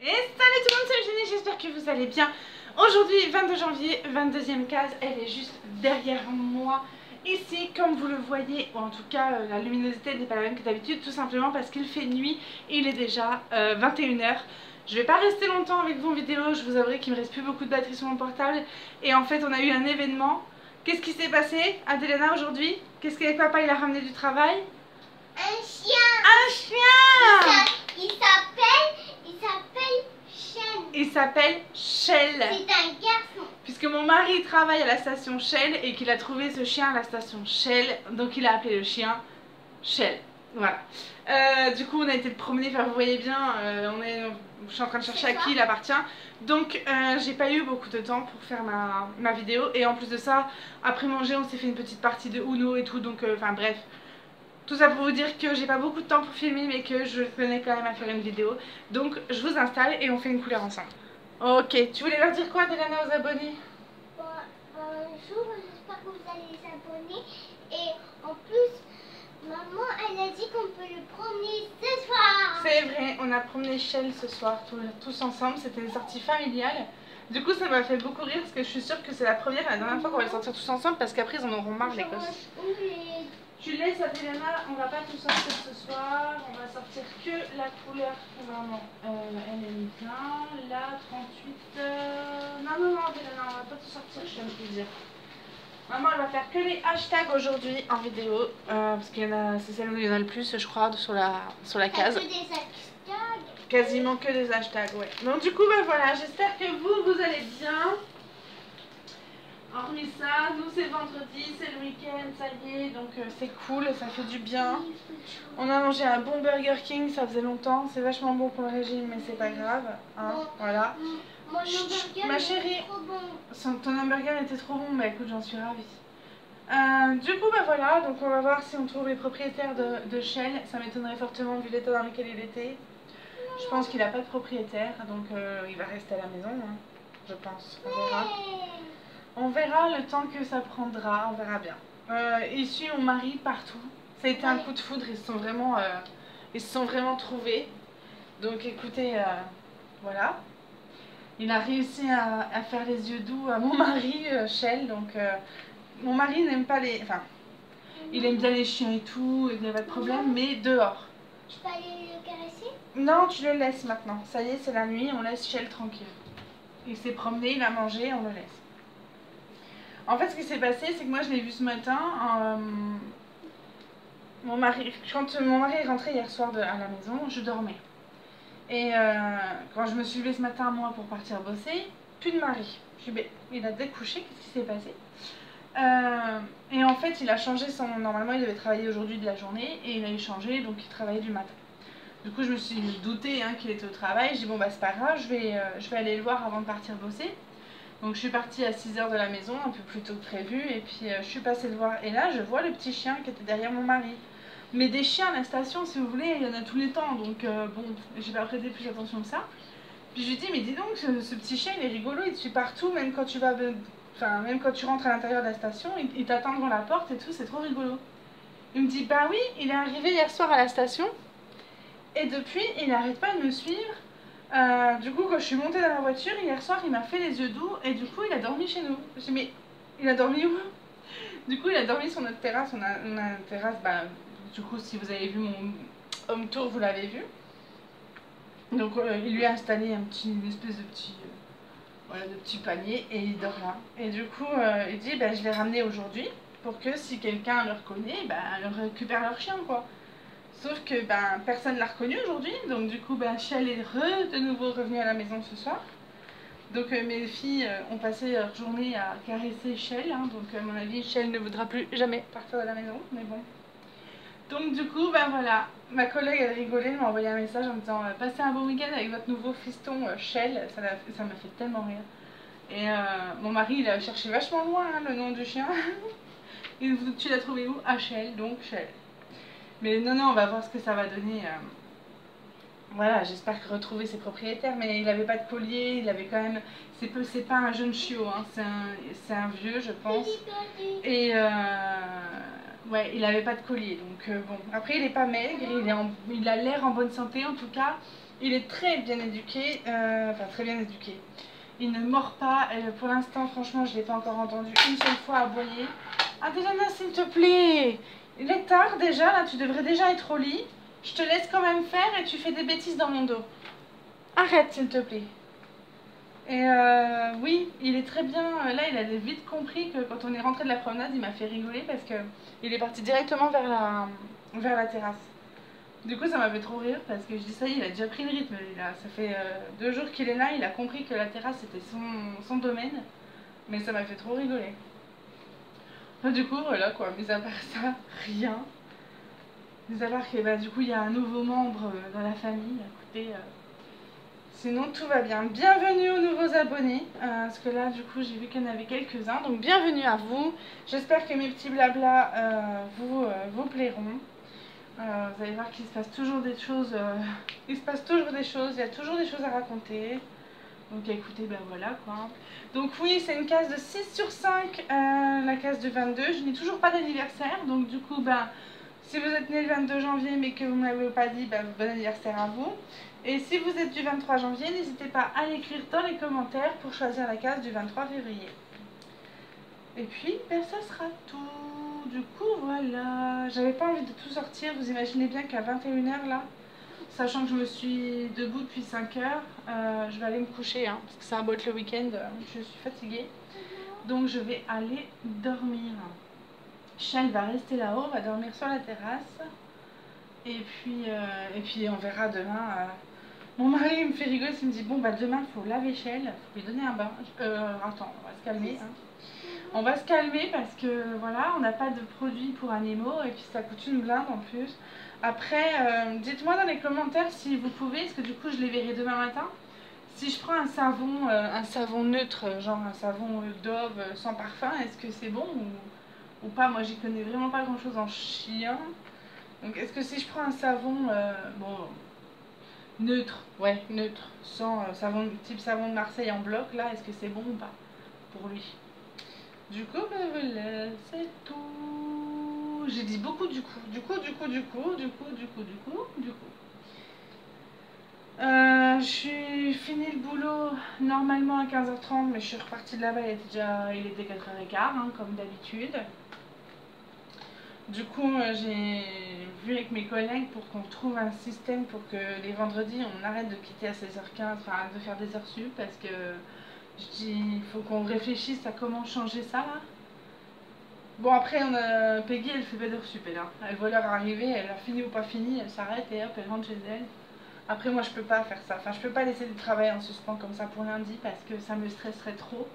Et salut tout le monde, c'est Eugénie, j'espère que vous allez bien. Aujourd'hui, 22 janvier, 22e case, elle est juste derrière moi. Ici, comme vous le voyez, ou en tout cas la luminosité n'est pas la même que d'habitude, tout simplement parce qu'il fait nuit et il est déjà 21h. Je vais pas rester longtemps avec vous en vidéo, je vous avouerai qu'il me reste plus beaucoup de batterie sur mon portable. Et en fait, on a eu un événement. Qu'est-ce qui s'est passé, Adelena, aujourd'hui? Qu'est-ce que papa il a ramené du travail? Un chien. Un chien. Il s'appelle Shell. Il s'appelle Shell. C'est un garçon. Puisque mon mari travaille à la station Shell et qu'il a trouvé ce chien à la station Shell, donc il a appelé le chien Shell. Voilà. Du coup, on a été le promener, enfin, vous voyez bien, je suis en train de chercher à qui il appartient. Donc, j'ai pas eu beaucoup de temps pour faire ma vidéo. Et en plus de ça, après manger, on s'est fait une petite partie de Uno et tout. Donc, enfin, bref. Tout ça pour vous dire que j'ai pas beaucoup de temps pour filmer, mais que je tenais quand même à faire une vidéo. Donc, je vous installe et on fait une couleur ensemble. Ok, tu voulais leur dire quoi, Adelena, aux abonnés? Bonjour, j'espère que vous allez les abonner. Et en plus, maman, elle a dit qu'on peut le promener ce soir. C'est vrai, on a promené Shell ce soir, tous ensemble. C'était une sortie familiale. Du coup, ça m'a fait beaucoup rire parce que je suis sûre que c'est la première et la dernière fois qu'on va le sortir tous ensemble parce qu'après, ils en auront marre, les gosses. Tu laisses Adelena, on va pas tout sortir ce soir, on va sortir que la couleur vraiment elle aime bien, la 38, non Adelena, on va pas tout sortir, je t'aime plus dire. Maman elle va faire que les hashtags aujourd'hui en vidéo, parce qu'il y en a, c'est celle où il y en a le plus je crois sur la case. Que des hashtags. Quasiment que des hashtags, ouais. Donc du coup bah voilà, j'espère que vous allez bien. Hormis ça, nous c'est vendredi, c'est le week-end, ça y est, donc c'est cool, ça fait du bien. On a mangé un bon Burger King, ça faisait longtemps, c'est vachement bon pour le régime, mais c'est pas grave, hein, voilà. Mon hamburger Ma chérie, est trop bon. ton hamburger était trop bon, bah écoute, j'en suis ravie. Du coup, bah voilà, donc on va voir si on trouve les propriétaires de Shell, ça m'étonnerait fortement vu l'état dans lequel il était. Je pense qu'il n'a pas de propriétaire, donc il va rester à la maison, hein, je pense, on verra. On verra le temps que ça prendra, on verra bien. Il suit mon mari partout. Ça a été un coup de foudre, ils se sont vraiment trouvés. Donc écoutez, voilà. Il a réussi à faire les yeux doux à mon mari, Shell. Donc mon mari n'aime pas les... Enfin, il aime bien les chiens et tout, il n'y a pas de problème, mais dehors. Je peux aller le caresser? Non, tu le laisses maintenant. Ça y est, c'est la nuit, on laisse Shell tranquille. Il s'est promené, il a mangé, on le laisse. En fait, ce qui s'est passé, c'est que moi, je l'ai vu ce matin. Quand mon mari est rentré hier soir à la maison, je dormais. Et quand je me suis levée ce matin, moi, pour partir bosser, plus de mari. Je dis, il a découché, qu'est-ce qui s'est passé? Et en fait, il a changé son... Normalement, il devait travailler aujourd'hui de la journée, et il a eu changé, donc il travaillait du matin. Du coup, je me suis doutée hein, qu'il était au travail. Je dis, bon, bah, c'est pas grave, je vais aller le voir avant de partir bosser. Donc je suis partie à 6 h de la maison, un peu plus tôt que prévu, et puis je suis passée le voir. Et là, je vois le petit chien qui était derrière mon mari. Mais des chiens à la station, si vous voulez, il y en a tous les temps, donc bon, j'ai pas prêté plus attention que ça. Puis je lui dis, mais dis donc, ce petit chien, il est rigolo, il te suit partout, même quand tu vas, enfin, même quand tu rentres à l'intérieur de la station, il t'attend devant la porte et tout, c'est trop rigolo. Il me dit, bah oui, il est arrivé hier soir à la station, et depuis, il n'arrête pas de me suivre. Du coup, quand je suis montée dans la voiture, hier soir, il m'a fait les yeux doux et du coup, il a dormi chez nous. Je dis, mais il a dormi où? Du coup, il a dormi sur notre terrasse. On a une terrasse, bah, du coup, si vous avez vu mon home tour, vous l'avez vu. Donc, il lui a installé une espèce de petit, voilà, de petit panier et il dort là. Et du coup, il dit, bah, je l'ai ramené aujourd'hui pour que si quelqu'un le reconnaît, bah, ils récupèrent leur chien, quoi. Sauf que ben, personne ne l'a reconnu aujourd'hui, donc du coup ben, Shell est de nouveau revenue à la maison ce soir. Donc mes filles ont passé leur journée à caresser Shell, hein, donc à mon avis Shell ne voudra plus jamais partir de la maison, mais bon. Donc du coup ben voilà, ma collègue elle rigolait, elle m'a envoyé un message en me disant passez un bon week-end avec votre nouveau fiston Shell, ça m'a fait tellement rire. Et mon mari il a cherché vachement loin hein, le nom du chien. Tu l'as trouvé où? À Shell, donc Shell. Mais non, on va voir ce que ça va donner. Voilà, j'espère retrouver ses propriétaires. Mais il n'avait pas de collier, il avait quand même... C'est pas un jeune chiot, hein, c'est un vieux, je pense. Et ouais, il n'avait pas de collier. Donc bon, après il n'est pas maigre, il a l'air en bonne santé en tout cas. Il est très bien éduqué, enfin très bien éduqué. Il ne mord pas, pour l'instant franchement je ne l'ai pas encore entendu une seule fois aboyer. Ah Delana, s'il te plaît, il est tard déjà, là tu devrais déjà être au lit. Je te laisse quand même faire et tu fais des bêtises dans mon dos. Arrête s'il te plaît. Et oui, il est très bien, là il a vite compris que quand on est rentré de la promenade, il m'a fait rigoler parce que il est parti directement vers la terrasse. Du coup ça m'a fait trop rire parce que je dis ça y est, il a déjà pris le rythme, ça fait 2 jours qu'il est là, il a compris que la terrasse c'était son domaine, mais ça m'a fait trop rigoler. Enfin, du coup voilà quoi, mis à part ça, rien. Mis à part que bah, du coup il y a un nouveau membre dans la famille, écoutez, sinon tout va bien. Bienvenue aux nouveaux abonnés, parce que là du coup j'ai vu qu'il y en avait quelques-uns, donc bienvenue à vous. J'espère que mes petits blablas vous plairont. Vous allez voir qu'il se passe toujours des choses, il y a toujours des choses à raconter. Donc écoutez, ben voilà quoi. Donc oui, c'est une case de 6 sur 5, la case du 22. Je n'ai toujours pas d'anniversaire, donc du coup, ben, si vous êtes né le 22 janvier mais que vous ne m'avez pas dit, ben, bon anniversaire à vous. Et si vous êtes du 23 janvier, n'hésitez pas à l'écrire dans les commentaires pour choisir la case du 23 février. Et puis, ben, ça sera tout. Du coup, voilà. J'avais pas envie de tout sortir. Vous imaginez bien qu'à 21 h là, sachant que je me suis debout depuis 5 heures, je vais aller me coucher, hein, parce que ça abote le week-end, je suis fatiguée. Donc je vais aller dormir. Shell va rester là-haut, va dormir sur la terrasse. Et puis on verra demain. Mon mari me fait rigoler, il me dit bon bah demain il faut laver Shell, il faut lui donner un bain. Attends, on va se calmer. Hein. On va se calmer parce que voilà, on n'a pas de produits pour animaux et puis ça coûte une blinde en plus. Après, dites-moi dans les commentaires si vous pouvez, parce que du coup je les verrai demain matin. Si je prends un savon neutre, genre un savon Dove sans parfum, est-ce que c'est bon ou pas? Moi j'y connais vraiment pas grand chose en chien. Donc est-ce que si je prends un savon bon, neutre, ouais neutre, sans savon, type savon de Marseille en bloc, là est-ce que c'est bon ou pas pour lui? Du coup, ben voilà, c'est tout. J'ai dit beaucoup du coup. Je suis fini le boulot normalement à 15 h 30, mais je suis repartie de là-bas, il était 4 h 15, hein, comme d'habitude. Du coup, j'ai vu avec mes collègues pour qu'on trouve un système pour que les vendredis, on arrête de quitter à 16 h 15, enfin de faire des heures sup, parce que je dis, il faut qu'on réfléchisse à comment changer ça là. Bon après, Peggy, elle fait pas d'heures sup, elle voit l'heure arriver, elle a fini ou pas fini, elle s'arrête et hop, elle rentre chez elle. Après moi je peux pas faire ça, enfin je peux pas laisser le travail en suspens comme ça pour lundi parce que ça me stresserait trop.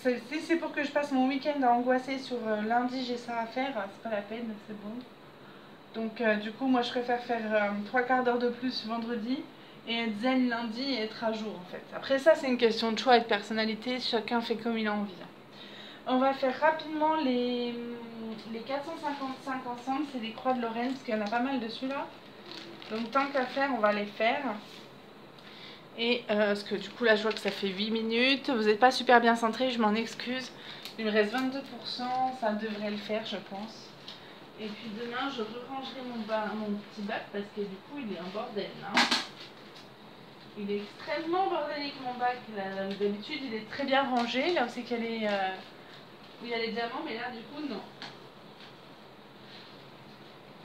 Si c'est pour que je passe mon week-end à angoisser sur lundi j'ai ça à faire, c'est pas la peine, c'est bon. Donc du coup moi je préfère faire 3/4 d'heure de plus vendredi et être zen lundi et être à jour en fait. Après ça c'est une question de choix et de personnalité, chacun fait comme il a envie. On va faire rapidement les 455 ensemble, c'est des croix de Lorraine parce qu'il y en a pas mal dessus là. Donc tant qu'à faire, on va les faire. Et parce que du coup là je vois que ça fait 8 minutes. Vous n'êtes pas super bien centré, je m'en excuse. Il me reste 22%, ça devrait le faire je pense. Et puis demain je rangerai mon petit bac parce que du coup il est un bordel. Hein. Il est extrêmement bordélique mon bac. D'habitude il est très bien rangé. Là où c'est qu'il y a où il y a les diamants, mais là du coup non.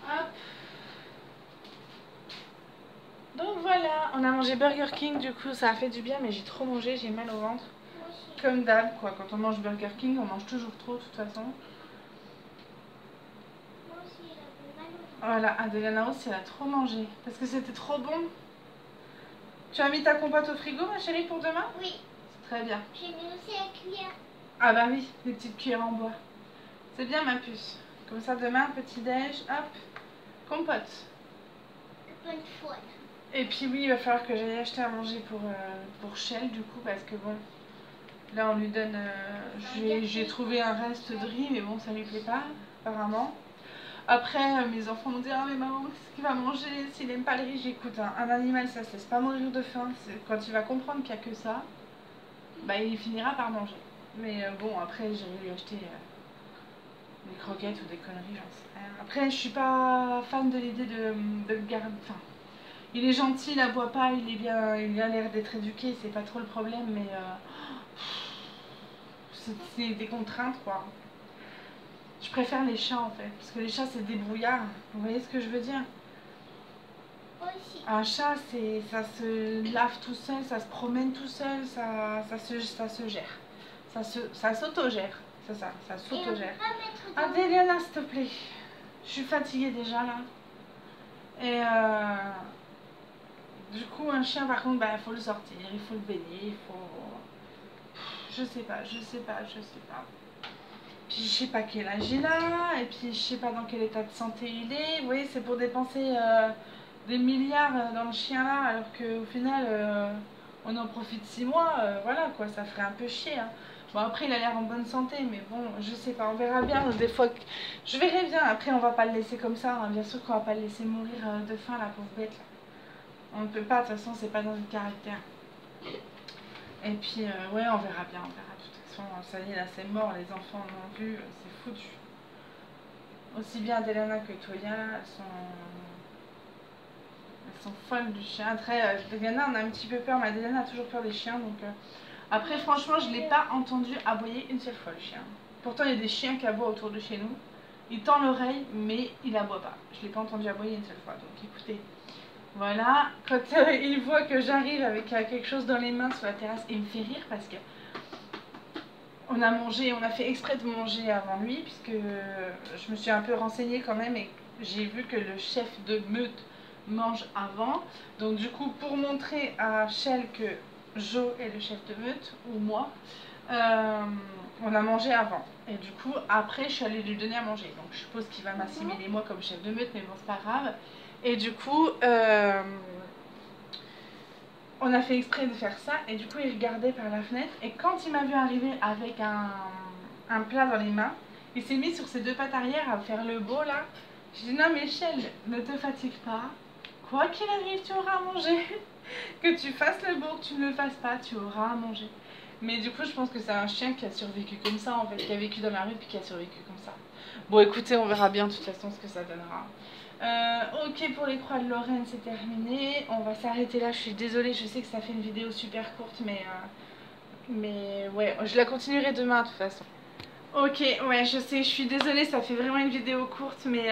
Hop. Donc voilà, on a mangé Burger King, du coup ça a fait du bien, mais j'ai trop mangé, j'ai mal au ventre. Comme d'hab, quoi, quand on mange Burger King, on mange toujours trop de toute façon. Moi aussi, j'avais mal au ventre. Voilà, Adelana aussi, elle a trop mangé, parce que c'était trop bon. Tu as mis ta compote au frigo, ma chérie, pour demain? Oui. C'est très bien. J'ai mis aussi la cuillère. Ah bah oui, des petites cuillères en bois. C'est bien, ma puce. Comme ça, demain, petit déj, hop, compote. Bonne fois. Et puis oui, il va falloir que j'aille acheter à manger pour Shell du coup parce que bon, là on lui donne, j'ai trouvé un reste de riz mais bon ça lui plaît pas apparemment. Après mes enfants m'ont dit ah mais maman qu'est-ce qu'il va manger s'il aime pas le riz? J'écoute, un animal ça se laisse pas mourir de faim, quand il va comprendre qu'il n'y a que ça, bah il finira par manger. Mais bon après j'irai lui acheter des croquettes ou des conneries j'en sais rien. Après je suis pas fan de l'idée de garder, enfin Il est gentil, il aboie pas, il a l'air d'être éduqué, c'est pas trop le problème, mais c'est des contraintes quoi. Je préfère les chats en fait, parce que les chats c'est débrouillard, vous voyez ce que je veux dire? Aussi. Un chat, ça se lave tout seul, ça se promène tout seul, ça se gère. Ça s'autogère, c'est ça, ça Et on peut s'autogère. pas mettre Ah, dans... Déliana, s'il te plaît. Je suis fatiguée déjà là. Et du coup, un chien, par contre, bah, il faut le sortir, il faut le baigner, il faut... Je sais pas. Puis je sais pas quel âge il a, et puis je sais pas dans quel état de santé il est. Vous voyez, c'est pour dépenser des milliards dans le chien là, alors qu'au final, on en profite 6 mois, voilà quoi, ça ferait un peu chier. Hein. Bon, après, il a l'air en bonne santé, mais bon, je sais pas, on verra bien. Des fois, je verrai bien. Après, on va pas le laisser comme ça, hein. Bien sûr qu'on va pas le laisser mourir de faim, la pauvre bête là. On ne peut pas, de toute façon, c'est pas dans notre caractère. Et puis, ouais, on verra bien, on verra. De toute façon, ça y est, là, c'est mort, les enfants en ont vu, c'est foutu. Aussi bien Delana que Toya, là, elles sont folles du chien. Après, Delana, on a un petit peu peur, mais Delana a toujours peur des chiens, donc... Après, franchement, je ne l'ai pas entendu aboyer une seule fois, le chien. Pourtant, il y a des chiens qui aboient autour de chez nous. Il tend l'oreille, mais il aboie pas. Je ne l'ai pas entendu aboyer une seule fois, donc écoutez... Voilà, quand il voit que j'arrive avec quelque chose dans les mains sur la terrasse, il me fait rire parce que on a fait exprès de manger avant lui, puisque je me suis un peu renseignée quand même et j'ai vu que le chef de meute mange avant. Donc du coup, pour montrer à Shell que Jo est le chef de meute, ou moi, on a mangé avant. Et du coup, après, je suis allée lui donner à manger. Donc je suppose qu'il va m'assimiler moi comme chef de meute, mais bon, c'est pas grave. Et du coup, on a fait exprès de faire ça. Et du coup, il regardait par la fenêtre. Et quand il m'a vu arriver avec un plat dans les mains, il s'est mis sur ses deux pattes arrière à faire le beau là. J'ai dit non mais Michel, ne te fatigue pas. Quoi qu'il arrive, tu auras à manger. Que tu fasses le beau, que tu ne le fasses pas, tu auras à manger. Mais du coup, je pense que c'est un chien qui a survécu comme ça, en fait, qui a vécu dans la rue puis qui a survécu comme ça. Bon, écoutez, on verra bien de toute façon ce que ça donnera. Ok, pour les croix de Lorraine, c'est terminé. On va s'arrêter là. Je suis désolée, je sais que ça fait une vidéo super courte, mais ouais, je la continuerai demain de toute façon. Ok, ouais, je sais, je suis désolée, ça fait vraiment une vidéo courte, mais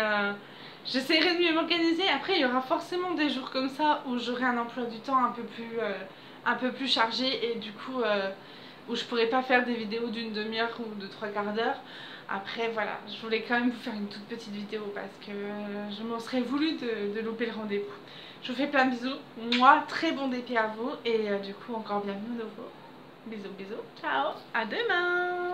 j'essaierai de mieux m'organiser. Après, il y aura forcément des jours comme ça où j'aurai un emploi du temps un peu plus chargé et du coup, où je pourrai pas faire des vidéos d'une demi-heure ou de 3/4 d'heure. Après, voilà, je voulais quand même vous faire une toute petite vidéo parce que je m'en serais voulu de louper le rendez-vous. Je vous fais plein de bisous. Moi, très bon dépit à vous et du coup, encore bienvenue à nouveau. Bisous, bisous. Ciao, à demain.